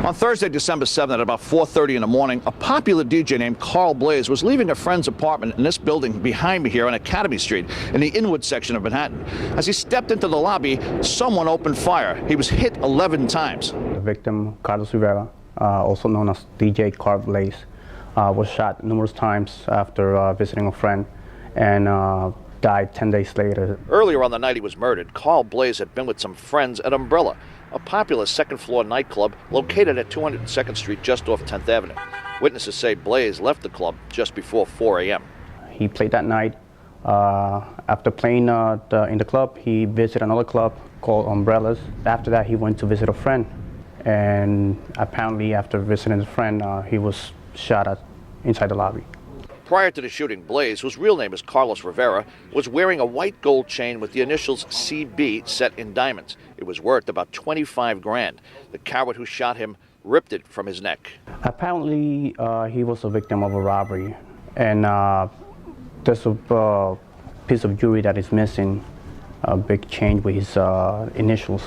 On Thursday, December 7th at about 4:30 in the morning, a popular DJ named Carl Blaze was leaving a friend's apartment in this building behind me here on Academy Street in the Inwood section of Manhattan. As he stepped into the lobby, someone opened fire. He was hit 11 times. The victim, Carlos Rivera, also known as DJ Carl Blaze, was shot numerous times after visiting a friend and died 10 days later. Earlier on the night he was murdered, Carl Blaze had been with some friends at Umbrella, a popular second-floor nightclub located at 202nd Street just off 10th Avenue. Witnesses say Blaze left the club just before 4 a.m. He played that night. After playing in the club, he visited another club called Umbrellas. After that, he went to visit a friend. And apparently, after visiting his friend, he was shot inside the lobby. Prior to the shooting, Blaze, whose real name is Carlos Rivera, was wearing a white gold chain with the initials CB set in diamonds. It was worth about 25 grand. The coward who shot him ripped it from his neck. Apparently, he was a victim of a robbery. And there's a piece of jewelry that is missing, a big chain with his initials.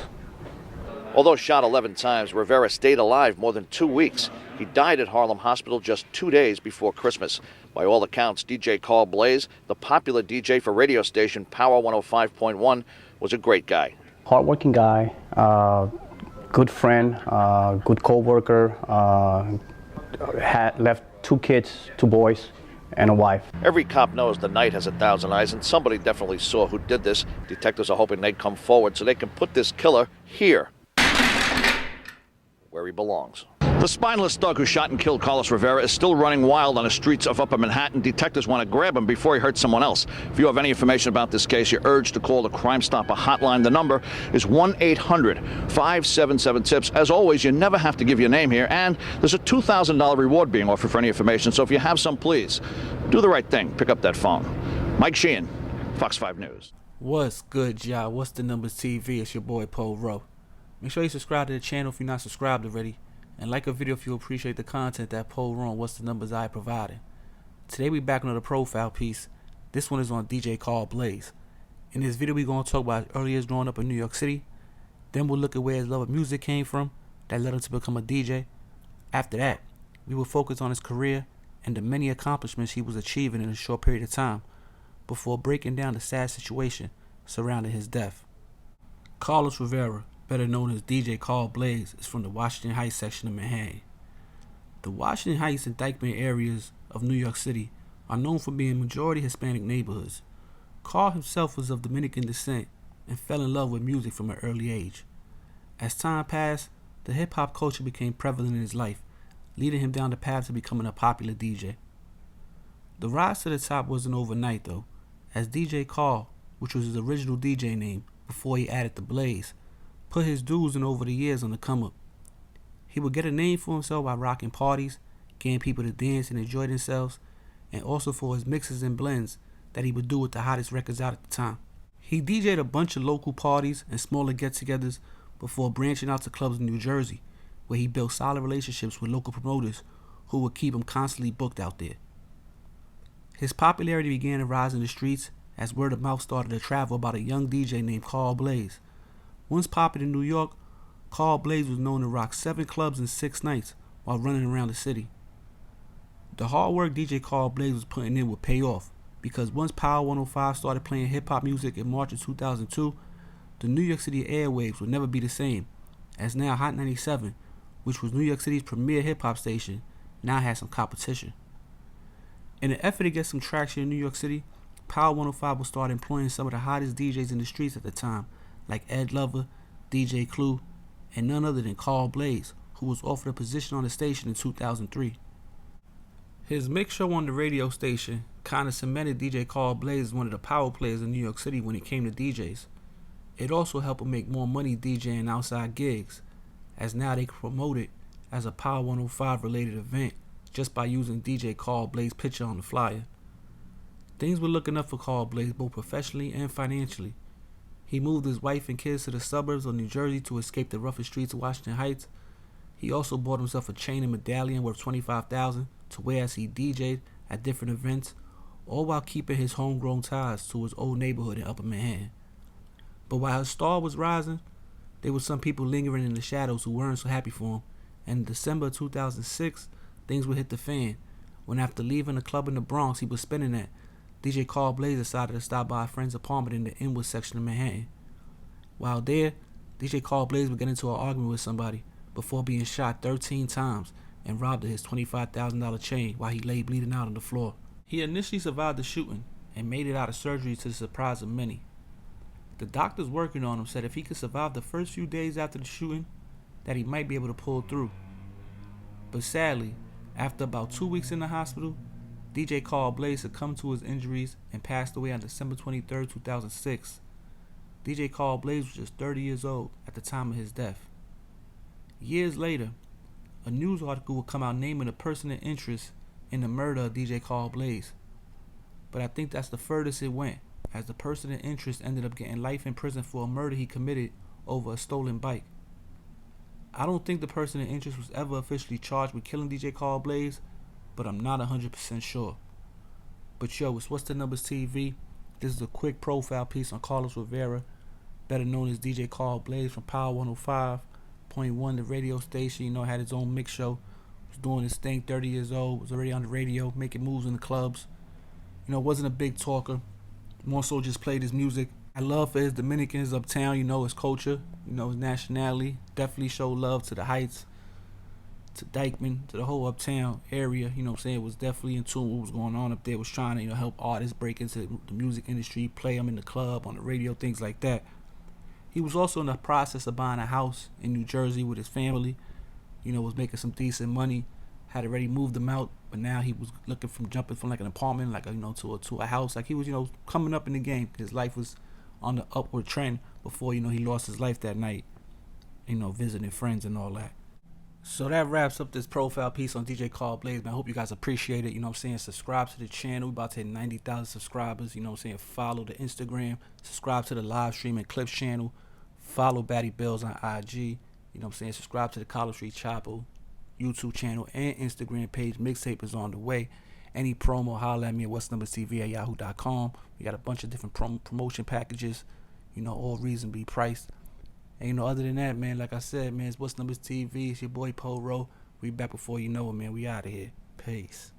Although shot 11 times, Rivera stayed alive more than 2 weeks. He died at Harlem Hospital just 2 days before Christmas. By all accounts, DJ Carl Blaze, the popular DJ for radio station Power 105.1, was a great guy. Hardworking guy, good friend, good co-worker, had left 2 kids, 2 boys, and a wife. Every cop knows the night has 1,000 eyes, and somebody definitely saw who did this. Detectives are hoping they'd come forward so they can put this killer here, where he belongs. The spineless thug who shot and killed Carlos Rivera is still running wild on the streets of Upper Manhattan. Detectives want to grab him before he hurts someone else. If you have any information about this case, you're urged to call the Crime Stopper hotline. The number is 1-800-577-TIPS. As always, you never have to give your name here, and there's a $2,000 reward being offered for any information. So if you have some, please do the right thing. Pick up that phone. Mike Sheehan, Fox 5 News. What's good, y'all? What's the Numbers TV? It's your boy, Paul Rowe. Make sure you subscribe to the channel if you're not subscribed already. And like a video if you appreciate the content that Paul Rowe on What's the Numbers I provided. Today we back on the profile piece. This one is on DJ Carl Blaze. In this video we're going to talk about his early years growing up in New York City. Then we'll look at where his love of music came from that led him to become a DJ. After that, we will focus on his career and the many accomplishments he was achieving in a short period of time before breaking down the sad situation surrounding his death. Carlos Rivera, better known as DJ Carl Blaze, is from the Washington Heights section of Manhattan. The Washington Heights and Dyckman areas of New York City are known for being majority Hispanic neighborhoods. Carl himself was of Dominican descent and fell in love with music from an early age. As time passed, the hip-hop culture became prevalent in his life, leading him down the path to becoming a popular DJ. The rise to the top wasn't overnight though, as DJ Carl, which was his original DJ name before he added the Blaze, put his dues in over the years on the come up. He would get a name for himself by rocking parties, getting people to dance and enjoy themselves, and also for his mixes and blends that he would do with the hottest records out at the time. He DJ'd a bunch of local parties and smaller get-togethers before branching out to clubs in New Jersey, where he built solid relationships with local promoters who would keep him constantly booked out there. His popularity began to rise in the streets as word of mouth started to travel about a young DJ named Carl Blaze. Once popular in New York, Carl Blaze was known to rock 7 clubs in 6 nights while running around the city. The hard work DJ Carl Blaze was putting in would pay off, because once Power 105 started playing hip-hop music in March of 2002, the New York City airwaves would never be the same, as now Hot 97, which was New York City's premier hip-hop station, now has some competition. In an effort to get some traction in New York City, Power 105 would start employing some of the hottest DJs in the streets at the time, like Ed Lover, DJ Clue, and none other than Carl Blaze, who was offered a position on the station in 2003. His mix show on the radio station kind of cemented DJ Carl Blaze as one of the power players in New York City when it came to DJs. It also helped him make more money DJing outside gigs, as now they promote it as a Power 105 related event just by using DJ Carl Blaze's picture on the flyer. Things were looking up for Carl Blaze both professionally and financially. He moved his wife and kids to the suburbs of New Jersey to escape the roughest streets of Washington Heights. He also bought himself a chain and medallion worth $25,000 to wear as he DJ'd at different events, all while keeping his homegrown ties to his old neighborhood in Upper Manhattan. But while his star was rising, there were some people lingering in the shadows who weren't so happy for him And in December 2006, things would hit the fan when, after leaving a club in the Bronx he was spinning at, DJ Carl Blaze decided to stop by a friend's apartment in the Inwood section of Manhattan. While there, DJ Carl Blaze would get into an argument with somebody before being shot 13 times and robbed of his $25,000 chain while he lay bleeding out on the floor. He initially survived the shooting and made it out of surgery to the surprise of many. The doctors working on him said if he could survive the first few days after the shooting, that he might be able to pull through. But sadly, after about 2 weeks in the hospital, DJ Carl Blaze succumbed to his injuries and passed away on December 23, 2006. DJ Carl Blaze was just 30 years old at the time of his death. Years later, a news article would come out naming a person of interest in the murder of DJ Carl Blaze. But I think that's the furthest it went, as the person of interest ended up getting life in prison for a murder he committed over a stolen bike. I don't think the person of interest was ever officially charged with killing DJ Carl Blaze, but I'm not 100% sure. But yo, it's What's the Numbers TV. This is a quick profile piece on Carlos Rivera, better known as DJ Carl Blaze from Power 105.1, the radio station. You know, had his own mix show. Was doing his thing, 30 years old, was already on the radio, making moves in the clubs. You know, wasn't a big talker. More so just played his music. I love for his Dominicans uptown, you know, his culture, you know, his nationality. Definitely showed love to the Heights, to Dykeman, to the whole uptown area. You know what I'm saying? Was definitely in tune with what was going on up there. Was trying to, you know, help artists break into the music industry, play them in the club, on the radio, things like that. He was also in the process of buying a house in New Jersey with his family. You know, was making some decent money. Had already moved them out, but now he was looking from jumping from like an apartment, like, you know, to a house. Like he was, you know, coming up in the game. His life was on the upward trend before, you know, he lost his life that night, you know, visiting friends and all that. So that wraps up this profile piece on DJ Carl Blaze, man. I hope you guys appreciate it. You know what I'm saying? Subscribe to the channel. We're about to hit 90,000 subscribers. You know what I'm saying? Follow the Instagram. Subscribe to the live stream and clips channel. Follow Batty Bills on IG. You know what I'm saying? Subscribe to the College Street Chapel YouTube channel and Instagram page. Mixtape is on the way. Any promo, holla at me at WhatsTheNumbers@yahoo.com. We got a bunch of different promotion packages, you know, all reasonably priced. And, you know, other than that, man, like I said, man, it's What's Numbers TV. It's your boy Po Ro. We back before you know it, man. We out of here. Peace.